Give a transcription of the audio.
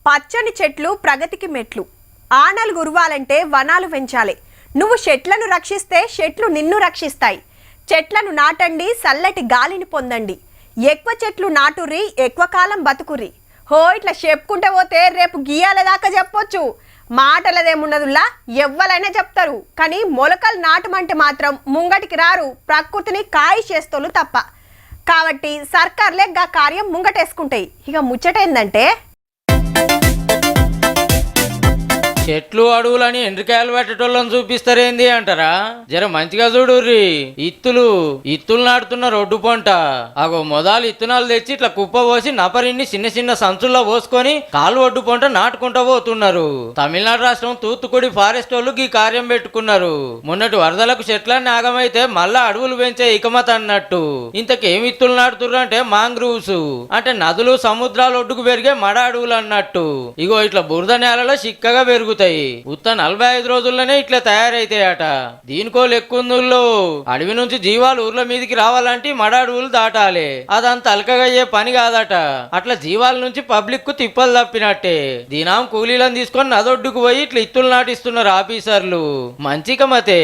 పచ్చని చెట్లు ప్రగతికి మెట్లు. ఆనలు గురవాలంటే వనాలు పెంచాలి. నువ్వు చెట్లను రక్షిస్తే చెట్లు నిన్ను రక్షిస్తాయి. చెట్లను నాటండి, చల్లటి గాలిని పొందండి. ఎక్కువ చెట్లు నాటుర్రి, ఎక్కువ కాలం బతుకుర్రి. హో ఇట్లా చెప్పుకుంటే పోతే రేపు గీయాల దాకా చెప్పొచ్చు. మాటలదేముండదులా ఎవ్వలైనా చెప్తారు, కానీ మొలకలు నాటమంటే మాత్రం ముంగటికి రారు. ప్రకృతిని కాయి చేస్తోళ్ళు తప్ప. కాబట్టి సర్కార్లే గా కార్యం ముంగటేసుకుంటాయి. ఇక ముచ్చటేందంటే చెట్లు అడవులని ఎండ్రికాయలు పెట్టేటోళ్ళని చూపిస్తారేంది అంటారా? జర మంచిగా చూడుర్రి. ఇత్తులు నాటుతున్న రోడ్డు పంట. అగో మొదలు ఇత్తనాలు తెచ్చి ఇట్లా కుప్ప పోసి నపరిన్ని చిన్న చిన్న సంచుల్లో పోసుకొని కాలు ఒడ్డు పంట నాటుకుంటా పోతున్నారు. తమిళనాడు రాష్ట్రం తూత్తుకుడి ఫారెస్ట్ వాళ్ళు ఈ కార్యం పెట్టుకున్నారు. మొన్నటి వరదలకు చెట్లన్నీ ఆగమైతే మళ్ళా అడవులు పెంచే ఇకమత అన్నట్టు. ఇంతకేమి ఇత్తులు నాటుతుర్రు అంటే మాంగ్రూవ్స్, అంటే నదులు సముద్రాల ఒడ్డుకు పెరిగే మడ అడవులు అన్నట్టు. ఇగో ఇట్లా బురద నేలలో చిక్కగా పెరుగుతాయి. ఉత్త 45 రోజుల్లోనే ఇట్లా తయారైతాయట. దీనికో లెక్కుందుల్లో అడవి నుంచి జీవాలు ఊర్ల మీదకి రావాలంటే మడ అడవులు దాటాలి. అదంతా అలకగయ్యే పని కాదట. అట్లా జీవాల నుంచి పబ్లిక్ కు తిప్పలు తప్పినట్టే. దీనాం కూలీలను తీసుకొని నదొడ్డుకు పోయి ఇట్లా ఇత్తులు నాటిస్తున్నారు ఆఫీసర్లు. మంచిక మతే.